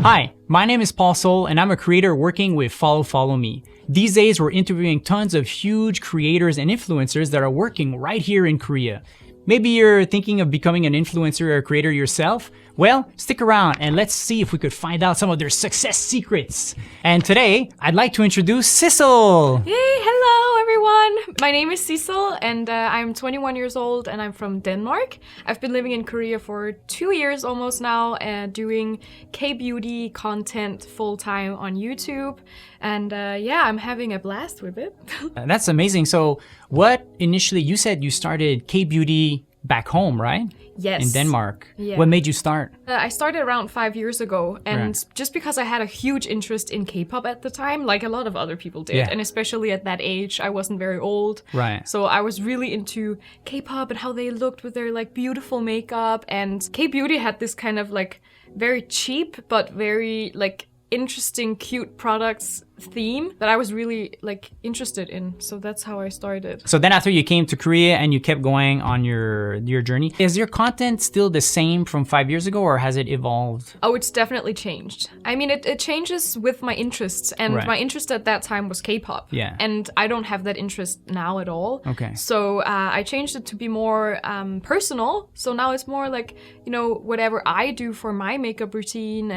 Hi, my name is Paul Sol, and I'm a creator working with Follow Me. These days, we're interviewing tons of huge creators and influencers that are working right here in Korea. Maybe you're thinking of becoming an influencer or a creator yourself? Well, stick around and let's see if we could find out some of their success secrets. And today, I'd like to introduce Sissel. Hey, hello everyone! My name is Sissel and I'm 21 years old and I'm from Denmark. I've been living in Korea for 2 years almost now, doing K-beauty content full-time on YouTube. And yeah, I'm having a blast with it. That's amazing. So what initially, you said you started K-beauty back home, right? Yes. In Denmark. Yeah. What made you start? I started around 5 years ago, and Right. just because I had a huge interest in K-pop at the time, like a lot of other people did, Yeah. and especially at that age, I wasn't very old. Right. So I was really into K-pop and how they looked with their like beautiful makeup, and K-beauty had this kind of like very cheap but very like interesting, cute products theme that I was really like interested in. So that's how I started. So then after you came to Korea and you kept going on your journey, is your content still the same from 5 years ago or has it evolved? Oh, it's definitely changed. I mean, it changes with my interests, and Right. my interest at that time was K-pop. Yeah. And I don't have that interest now at all. Okay. So I changed it to be more personal. So now it's more like, you know, whatever I do for my makeup routine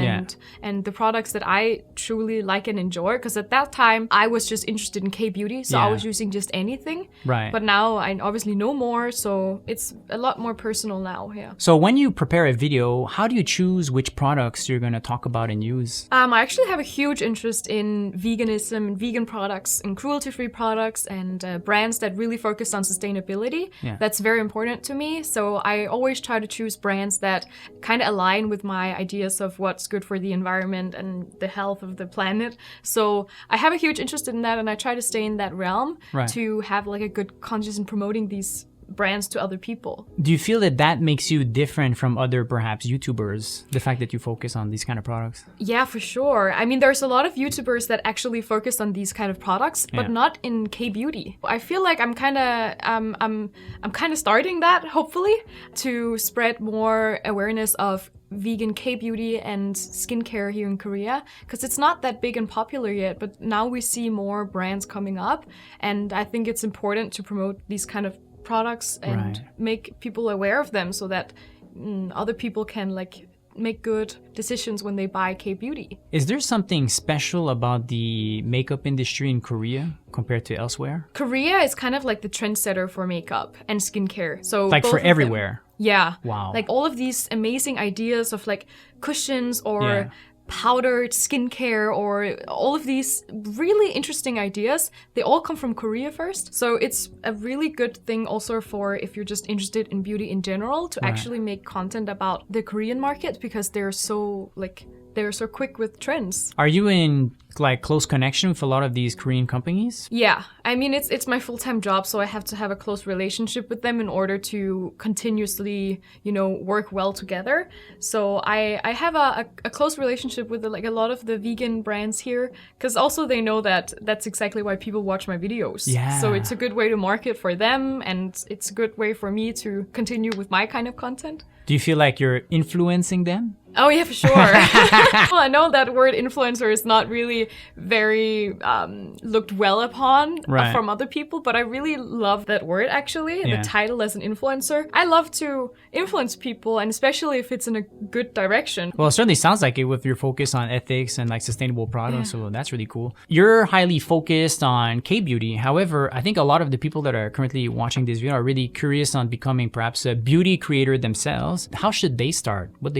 and the products that I truly like and enjoy. Because at that time, I was just interested in K-beauty. So I Yeah. was using just anything. Right. But now I obviously know more. So it's a lot more personal now, yeah. So when you prepare a video, how do you choose which products you're going to talk about and use? I actually have a huge interest in veganism and vegan products and cruelty-free products and brands that really focus on sustainability. Yeah. That's very important to me. So I always try to choose brands that kind of align with my ideas of what's good for the environment and the health of the planet. So I have a huge interest in that, and I try to stay in that realm Right. to have like a good conscience in promoting these brands to other people. Do you feel that that makes you different from other perhaps YouTubers, the fact that you focus on these kind of products? Yeah, for sure. I mean, there's a lot of YouTubers that actually focus on these kind of products, but Yeah. not in K-beauty. I feel like I'm kind of I'm kind of starting that, hopefully, to spread more awareness of vegan K-beauty and skincare here in Korea, because it's not that big and popular yet, but now we see more brands coming up, and I think it's important to promote these kind of products and Right. make people aware of them so that other people can like make good decisions when they buy K-beauty. Is there something special about the makeup industry in Korea compared to elsewhere? Korea is kind of like the trendsetter for makeup and skincare. So Like both for of them. everywhere? Yeah. Wow. Like all of these amazing ideas of like cushions or Yeah. powdered skincare or all of these really interesting ideas, they all come from Korea first. So it's a really good thing also for if you're just interested in beauty in general to actually make content about the Korean market, because they're so quick with trends. Are you in like close connection with a lot of these Korean companies? Yeah, I mean, it's my full-time job, so I have to have a close relationship with them in order to continuously, you know, work well together. So I have a close relationship with like a lot of the vegan brands here, because also they know that that's exactly why people watch my videos. Yeah. So it's a good way to market for them, and it's a good way for me to continue with my kind of content. Do you feel like you're influencing them? Oh yeah, for sure. Well, I know that word influencer is not really very looked well upon Right. from other people, but I really love that word actually, Yeah. the title as an influencer. I love to influence people, and especially if it's in a good direction. Well, it certainly sounds like it with your focus on ethics and like sustainable products. So that's really cool. You're highly focused on K-beauty. However, I think a lot of the people that are currently watching this video are really curious on becoming perhaps a beauty creator themselves. How should they start? What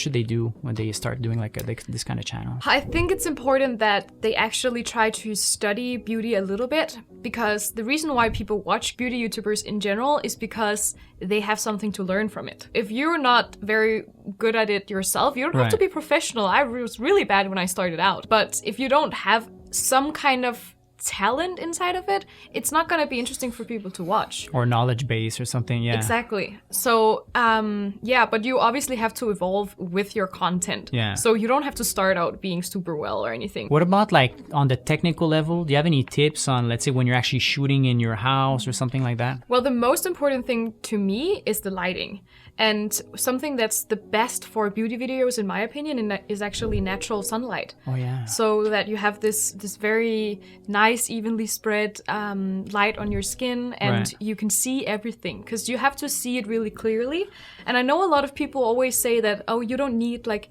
should they do when they start doing like this kind of channel? I think it's important that they actually try to study beauty a little bit, because the reason why people watch beauty YouTubers in general is because they have something to learn from it. If you're not very good at it yourself, you don't have to Right. be professional. I was really bad when I started out. But if you don't have some kind of talent inside of it, it's not going to be interesting for people to watch. Or knowledge base or something, yeah. Exactly. So, but you obviously have to evolve with your content. Yeah. So you don't have to start out being super well or anything. What about like on the technical level? Do you have any tips on, let's say, when you're actually shooting in your house or something like that? Well, the most important thing to me is the lighting. And something that's the best for beauty videos, in my opinion, is actually natural sunlight. Oh, yeah. So that you have this very nice, evenly spread light on your skin, and Right. you can see everything, because you have to see it really clearly. And I know a lot of people always say that, oh, you don't need like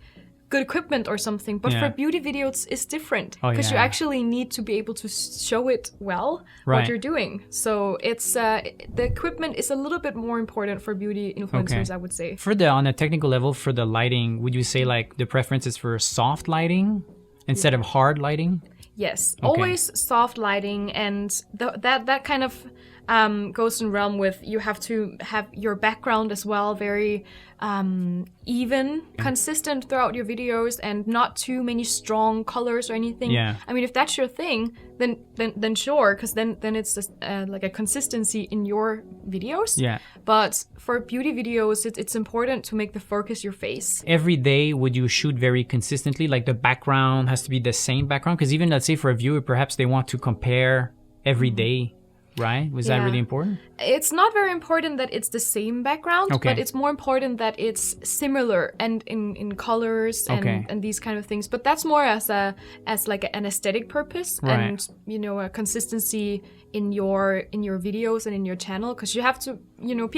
good equipment or something, but Yeah. for beauty videos it's different, Oh, because you yeah. actually need to be able to show it well Right. what you're doing. So it's the equipment is a little bit more important for beauty influencers, Okay. I would say. On a technical level, for the lighting, would you say like the preference is for soft lighting instead of hard lighting? Yes, Okay. always soft lighting, and that kind of goes in realm with you have to have your background as well very even, consistent throughout your videos, and not too many strong colors or anything. Yeah. I mean, if that's your thing, then sure, because then it's just like a consistency in your videos. Yeah. But for beauty videos, it's important to make the focus your face. Every day, would you shoot very consistently? Like the background has to be the same background? Because even, let's say, for a viewer, perhaps they want to compare every day, right? Was that Yeah. really important? It's not very important that it's the same background, Okay. but it's more important that it's similar and in colors and, Okay. and these kind of things. But that's more as like an aesthetic purpose, Right. and a consistency in your videos and in your channel, because you have to,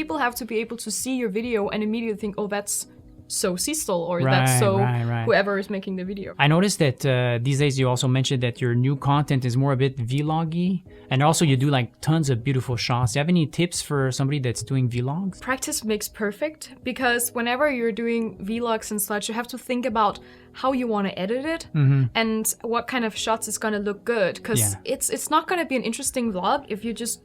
people have to be able to see your video and immediately think, oh, that's so Sissel, or that's so right. whoever is making the video. I noticed that these days you also mentioned that your new content is more a bit vloggy, and also you do like tons of beautiful shots. Do you have any tips for somebody that's doing vlogs? Practice makes perfect, because whenever you're doing vlogs and such, you have to think about how you want to edit it and what kind of shots is going to look good, because Yeah. it's not going to be an interesting vlog if you just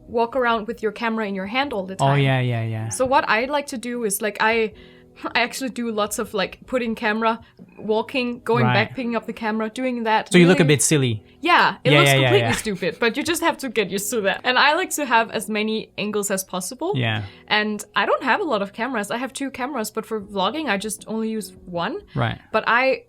walk around with your camera in your hand all the time. Oh, yeah. So what I like to do is like I actually do lots of like putting camera, walking, going Right. back, picking up the camera, doing that. So you look a really- bit silly. Yeah, it Yeah, looks yeah, yeah, completely yeah. stupid, but you just have to get used to that. And I like to have as many angles as possible. Yeah. And I don't have a lot of cameras. I have 2 cameras, but for vlogging, I just only use 1. Right. But I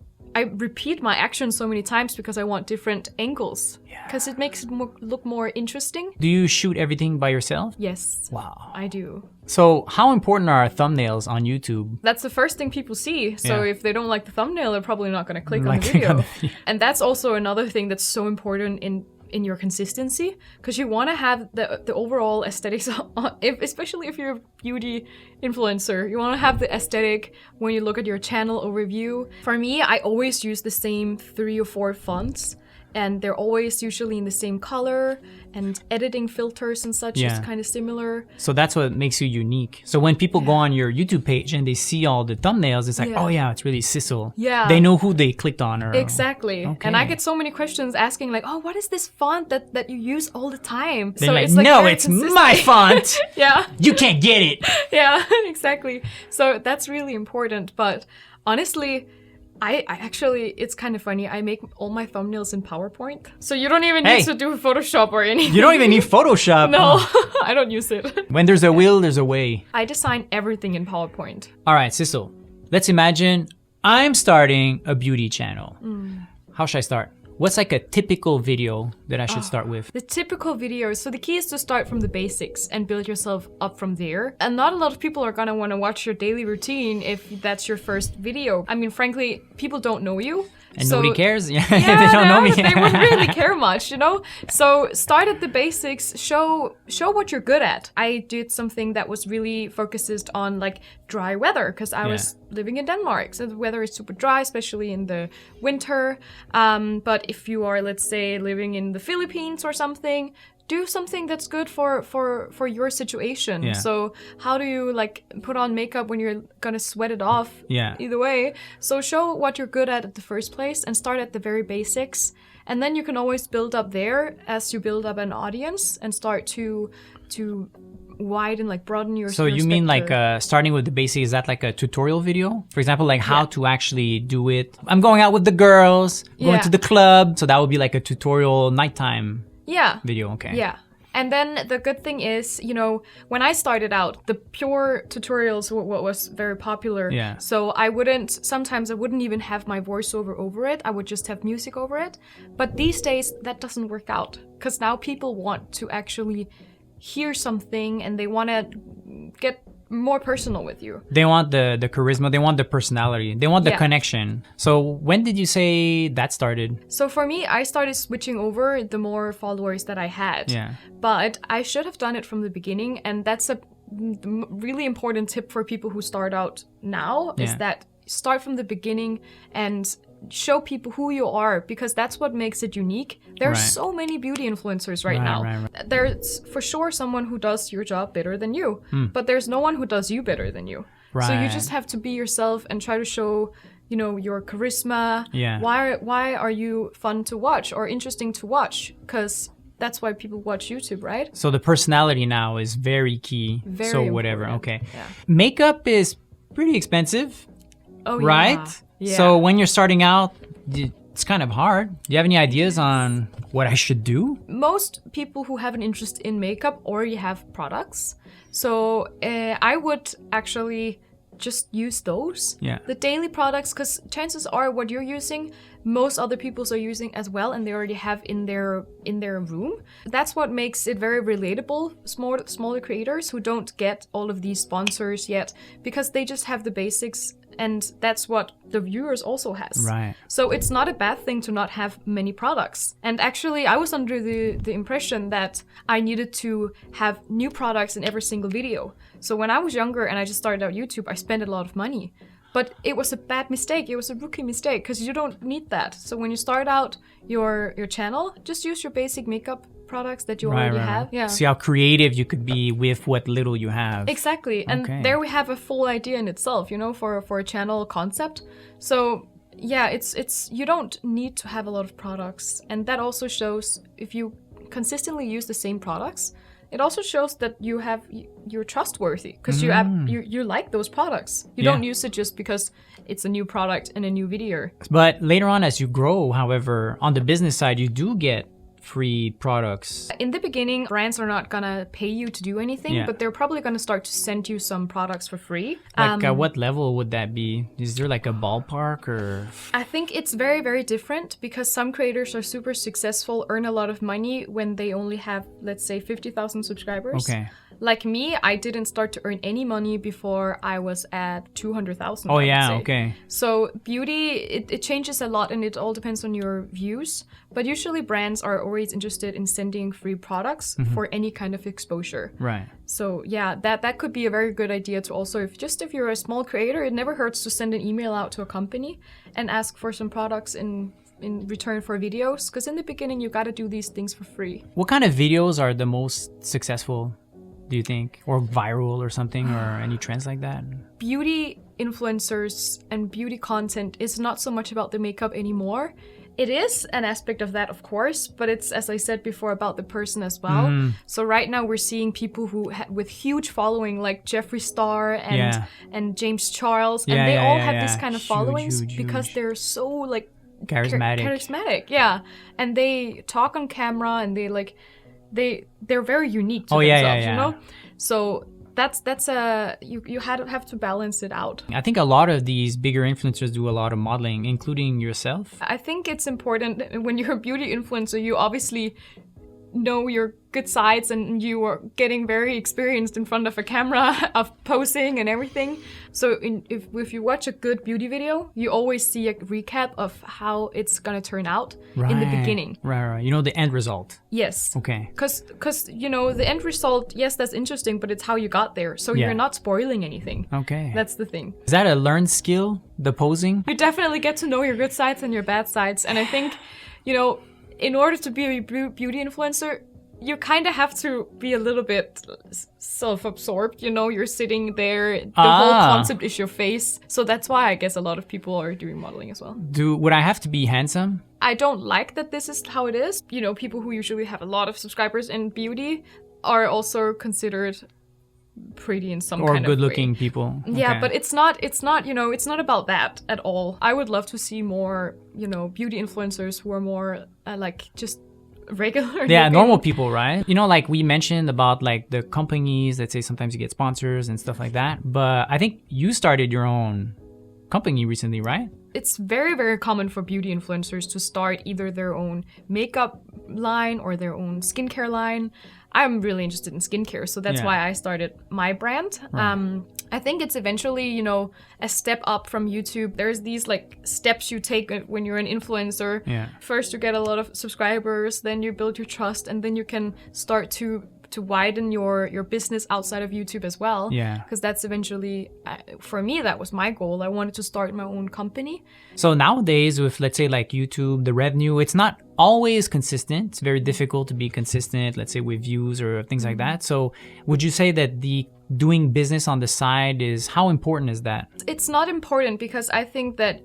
repeat my action so many times because I want different angles. Because it makes it look more interesting. Do you shoot everything by yourself? Yes, Wow. I do. So how important are thumbnails on YouTube? That's the first thing people see. So Yeah. if they don't like the thumbnail, they're probably not going to click on Like, the click video. on the video. And that's also another thing that's so important in your consistency, because you want to have the overall aesthetics, especially if you're a beauty influencer. You want to have the aesthetic when you look at your channel overview. For me, I always use the same 3 or 4 fonts, and they're always usually in the same color, and editing filters and such Yeah. is kind of similar. So that's what makes you unique. So when people go on your YouTube page and they see all the thumbnails, it's like, Yeah. oh yeah, it's really Sissel. Yeah. They know who they clicked on. Or Exactly. And I Okay. get so many questions asking like, oh, what is this font that you use all the time? They're So like, it's like no, very it's consistent. my font. Yeah. You can't get it. Yeah, exactly. So that's really important. But honestly, I actually, it's kind of funny. I make all my thumbnails in PowerPoint. So you don't even Hey. need to do Photoshop or anything. You don't even need Photoshop. No, Oh. I don't use it. When there's a will, there's a way. I design everything in PowerPoint. All right, Sissel, let's imagine I'm starting a beauty channel. How should I start? What's like a typical video that I should start with? The typical videos. So the key is to start from the basics and build yourself up from there. And not a lot of people are gonna want to watch your daily routine if that's your first video. I mean, frankly, people don't know you. And so- nobody cares? Yeah, Yeah, they don't know me. They wouldn't really care much, you know? So start at the basics, show what you're good at. I did something that was really focused on like dry weather, because I was living in Denmark. So the weather is super dry, especially in the winter. But if you are, let's say, living in the Philippines or something, do something that's good for your situation. Yeah. So how do you like put on makeup when you're gonna sweat it off? Yeah. Either way. So show what you're good at the first place and start at the very basics. And then you can always build up there as you build up an audience and start to widen, like broaden your So your you mean specter. like starting with the basic, is that like a tutorial video? For example, like how to actually do it. I'm going out with the girls, going Yeah. to the club. So that would be like a tutorial nighttime Yeah. video. Okay. Yeah. And then the good thing is, you know, when I started out, the pure tutorials were what was very popular. Yeah. So sometimes I wouldn't even have my voiceover over it. I would just have music over it. But these days, that doesn't work out. Because now people want to actually hear something and they want to get more personal with you. They want the charisma. They want the personality. They want the Yeah. connection. So when did you say that started? So for me, I started switching over the more followers that I had. Yeah. But I should have done it from the beginning, and that's a really important tip for people who start out now, is Yeah. that start from the beginning and show people who you are, because that's what makes it unique. There are Right. so many beauty influencers right Right, now. right. There's for sure someone who does your job better than you, but there's no one who does you better than you. So you Right. just have to be yourself and try to show, you know, your charisma. Yeah. Why are you fun to watch or interesting to watch? Because that's why people watch YouTube, right? So the personality now is very key. Very so whatever. important. Okay. Yeah. Makeup is pretty expensive, Oh, right? Yeah. So when you're starting out, it's kind of hard. Do you have any ideas on what I should do? Most people who have an interest in makeup already have products. So I would actually just use those. Yeah. The daily products, because chances are what you're using, most other people are using as well, and they already have in their room. That's what makes it very relatable. Smaller creators who don't get all of these sponsors yet, because they just have the basics. And that's what the viewers also has. Right. So it's not a bad thing to not have many products. And actually, I was under the impression that I needed to have new products in every single video. So when I was younger and I just started out YouTube, I spent a lot of money. But it was a bad mistake. It was a rookie mistake, because you don't need that. So when you start out your channel, just use your basic makeup products that you already have. Yeah. See how creative you could be with what little you have. Exactly. And Okay. there we have a full idea in itself, you know, for a channel concept. So yeah, it's you don't need to have a lot of products. And that also shows, if you consistently use the same products, it also shows that you're trustworthy, because you like those products. You Yeah. don't use it just because it's a new product and a new video. But later on, as you grow, however, on the business side, you do get free products. In the beginning, brands are not gonna pay you to do anything, Yeah. but they're probably gonna start to send you some products for free. Like at what level would that be? Is there like a ballpark or? I think it's very, very different, because some creators are super successful, earn a lot of money when they only have, let's say, 50,000 subscribers. Okay. Like me, I didn't start to earn any money before I was at 200,000. Oh I would yeah, say. okay. So beauty, it changes a lot, and it all depends on your views. But usually brands are always interested in sending free products for any kind of exposure. Right. So yeah, that could be a very good idea to also, if you're a small creator, it never hurts to send an email out to a company and ask for some products in return for videos. Because in the beginning, you gotta do these things for free. What kind of videos are the most successful, do you think? Or viral or something, or any trends like that? Beauty influencers and beauty content is not so much about the makeup anymore. It is an aspect of that, of course, but it's, as I said before, about the person as well. So right now we're seeing people who with huge following, like Jeffree Star and James Charles, and they all have this kind of Huge, followings huge, because huge. they're so like Charismatic. yeah, and they talk on camera, and they're very unique to Oh, yeah, themselves, yeah, you yeah. know. So that's you have to balance it out. I think a lot of these bigger influencers do a lot of modeling, including yourself. I think it's important when you're a beauty influencer, you obviously know your good sides, and you are getting very experienced in front of a camera of posing and everything. So if you watch a good beauty video, you always see a recap of how it's gonna turn out in the beginning. Right. You know the end result. Yes. Okay. Because you know the end result, yes, that's interesting, but it's how you got there. So Yeah. you're not spoiling anything. Okay. That's the thing. Is that a learned skill, the posing? You definitely get to know your good sides and your bad sides. And I think, you know, in order to be a beauty influencer, you kind of have to be a little bit self-absorbed. You know, you're sitting there, the whole concept is your face. So that's why I guess a lot of people are doing modeling as well. Would I have to be handsome? I don't like that this is how it is. You know, people who usually have a lot of subscribers in beauty are also considered pretty in some or kind of way. good-looking people. Yeah, Okay. but it's not, it's not about that at all. I would love to see more, beauty influencers who are more like just regular. Yeah, looking. normal people, right? Like we mentioned about like the companies that say sometimes you get sponsors and stuff like that. But I think you started your own company recently, right? It's very, very common for beauty influencers to start either their own makeup line or their own skincare line. I'm really interested in skincare, so that's why I started my brand. Right. I think it's eventually, a step up from YouTube. There's these like steps you take when you're an influencer. Yeah. First, you get a lot of subscribers, then you build your trust, and then you can start to widen your business outside of YouTube as well. Yeah. Because that's eventually, for me, that was my goal. I wanted to start my own company. So nowadays with, let's say, like YouTube, the revenue, it's not always consistent. It's very difficult to be consistent, let's say, with views or things like that. So would you say that the doing business on the side how important is that? It's not important because I think that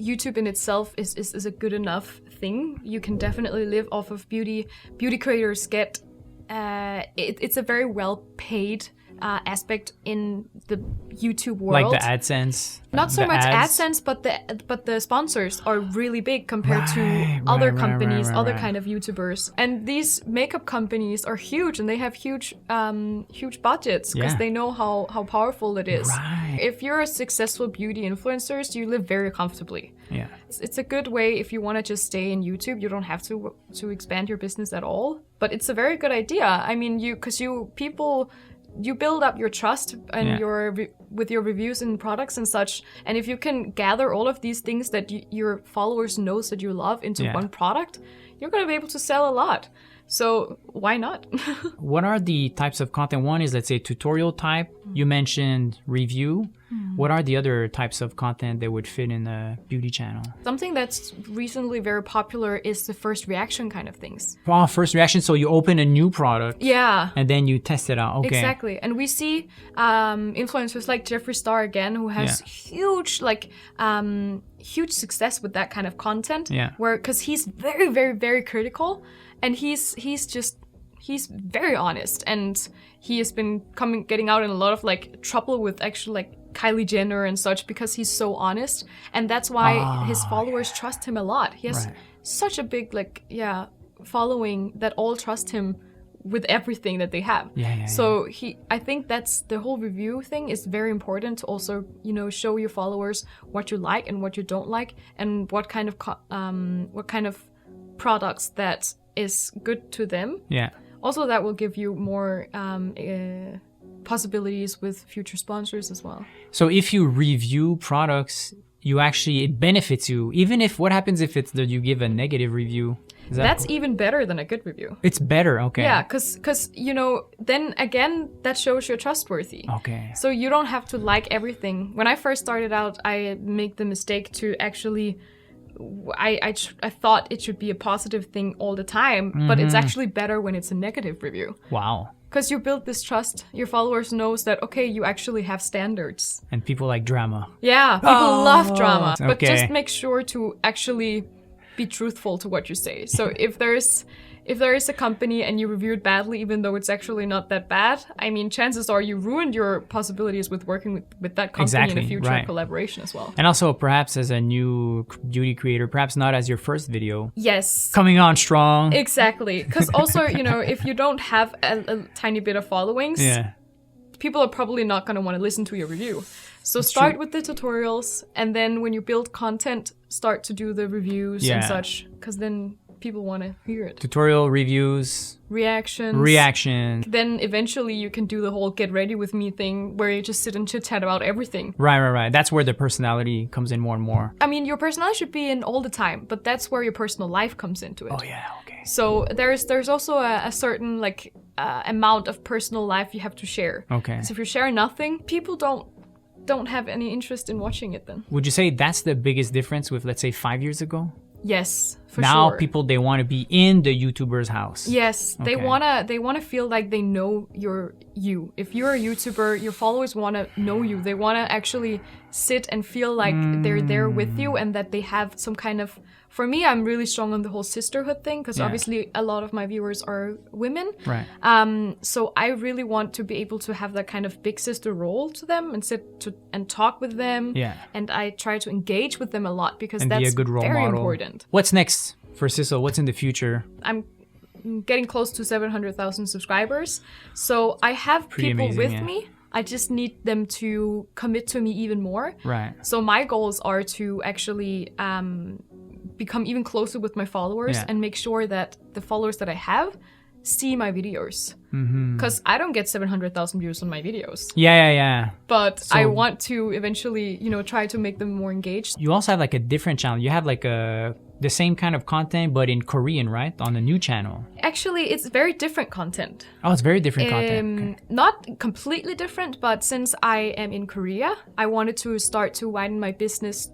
YouTube in itself is a good enough thing. You can definitely live off of beauty. Beauty creators get it's a very well paid aspect in the YouTube world. Like the AdSense? Not so the much ads? AdSense, but the sponsors are really big compared to other companies, other kind of YouTubers. And these makeup companies are huge, and they have huge budgets because they know how powerful it is. Right. If you're a successful beauty influencer, you live very comfortably. Yeah. It's a good way if you want to just stay in YouTube. You don't have to expand your business at all. But it's a very good idea. I mean, you build up your trust and with your reviews and products and such. And if you can gather all of these things that your followers knows that you love into one product, you're going to be able to sell a lot. So why not? What are the types of content? One is, let's say, tutorial type. You mentioned review. What are the other types of content that would fit in a beauty channel? Something that's recently very popular is the first reaction kind of things. Oh, first reaction. So you open a new product. Yeah. And then you test it out. Okay. Exactly. And we see influencers like Jeffree Star again, who has huge success with that kind of content. Yeah. Because he's very, very, very critical, and he's very honest, and he has been getting out in a lot of like trouble with actually like Kylie Jenner and such because he's so honest, and that's why his followers trust him a lot. He has such a big following that all trust him with everything that they have. So I think that's the whole review thing is very important to also, show your followers what you like and what you don't like, and what kind of products that is good to them. Yeah. Also, that will give you more possibilities with future sponsors as well. So if you review products, it benefits you, even if what happens if it's that you give a negative review? That's even better than a good review. It's better, okay. Yeah, because then again, that shows you're trustworthy. Okay. So you don't have to like everything. When I first started out, I made the mistake to actually, I thought it should be a positive thing all the time, but it's actually better when it's a negative review. Wow. Because you build this trust. Your followers knows that, okay, you actually have standards. And people like drama. Yeah, people love drama. Okay. But just make sure to actually be truthful to what you say. So if there is a company and you review it badly, even though it's actually not that bad, I mean, chances are you ruined your possibilities with working with that company in a future collaboration as well. And also, perhaps as a new beauty creator, perhaps not as your first video. Yes. Coming on strong. Exactly. Because also, if you don't have a tiny bit of followings, people are probably not going to want to listen to your review. So start with the tutorials, and then when you build content, start to do the reviews and such, because then people want to hear it. Tutorial, reviews, reactions. Then eventually you can do the whole get ready with me thing where you just sit and chit chat about everything. Right. That's where the personality comes in more and more. I mean, your personality should be in all the time, but that's where your personal life comes into it. Oh yeah, okay. So there's also a certain amount of personal life you have to share. Okay. So if you share nothing, people don't have any interest in watching it then. Would you say that's the biggest difference with, let's say, 5 years ago? Yes. For now sure. people, they want to be in the YouTuber's house. Yes, they Okay. wanna feel like they know you. If you're a YouTuber, your followers wanna know you. They wanna actually sit and feel like they're there with you and that they have some kind of. For me, I'm really strong on the whole sisterhood thing because obviously a lot of my viewers are women. Right. So I really want to be able to have that kind of big sister role to them and and talk with them. Yeah. And I try to engage with them a lot because And be that's a good role very model. important. What's next for Sissel? What's in the future? I'm getting close to 700,000 subscribers. So I have Pretty people amazing, with yeah. me. I just need them to commit to me even more. Right. So my goals are to actually become even closer with my followers and make sure that the followers that I have see my videos. Because I don't get 700,000 views on my videos. Yeah. But I want to eventually, try to make them more engaged. You also have like a different channel. You have like the same kind of content, but in Korean, right? On a new channel. Actually, it's very different content. Oh, it's very different content. Okay. Not completely different, but since I am in Korea, I wanted to start to widen my business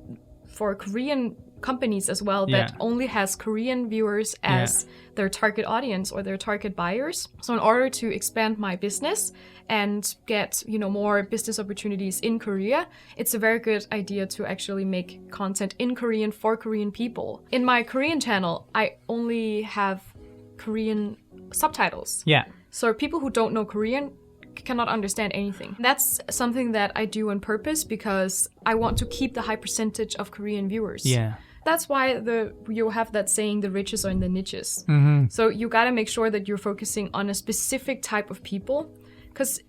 for Korean companies as well that only has Korean viewers as their target audience or their target buyers. So in order to expand my business and get, more business opportunities in Korea, it's a very good idea to actually make content in Korean for Korean people. In my Korean channel, I only have Korean subtitles. Yeah. So people who don't know Korean cannot understand anything. That's something that I do on purpose because I want to keep the high percentage of Korean viewers. Yeah. That's why you have that saying, the riches are in the niches. So you gotta make sure that you're focusing on a specific type of people. Because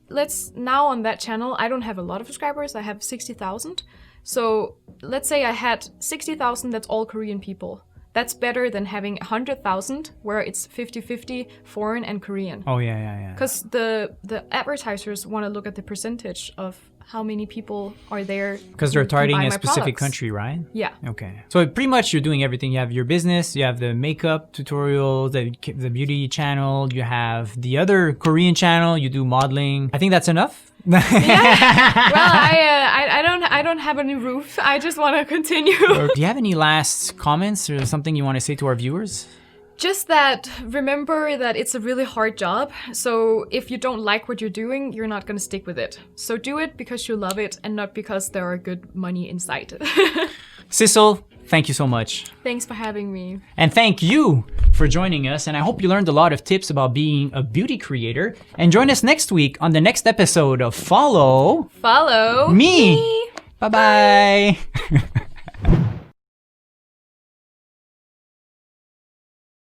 now on that channel, I don't have a lot of subscribers. I have 60,000. So let's say I had 60,000, that's all Korean people. That's better than having 100,000 where it's 50-50 foreign and Korean. Oh, yeah. Because the advertisers want to look at the percentage of how many people are there. Because they're who can targeting buy a my specific products. country, right? Yeah. Okay. So pretty much you're doing everything. You have your business, you have the makeup tutorials, the beauty channel, you have the other Korean channel, you do modeling. I think that's enough. Well, I don't have any roof. I just want to continue. Do you have any last comments or something you want to say to our viewers? Just that, remember that it's a really hard job. So if you don't like what you're doing, you're not going to stick with it. So do it because you love it and not because there are good money inside. Sissel, thank you so much. Thanks for having me. And thank you for joining us. And I hope you learned a lot of tips about being a beauty creator. And join us next week on the next episode of Follow Follow Me. Bye-bye.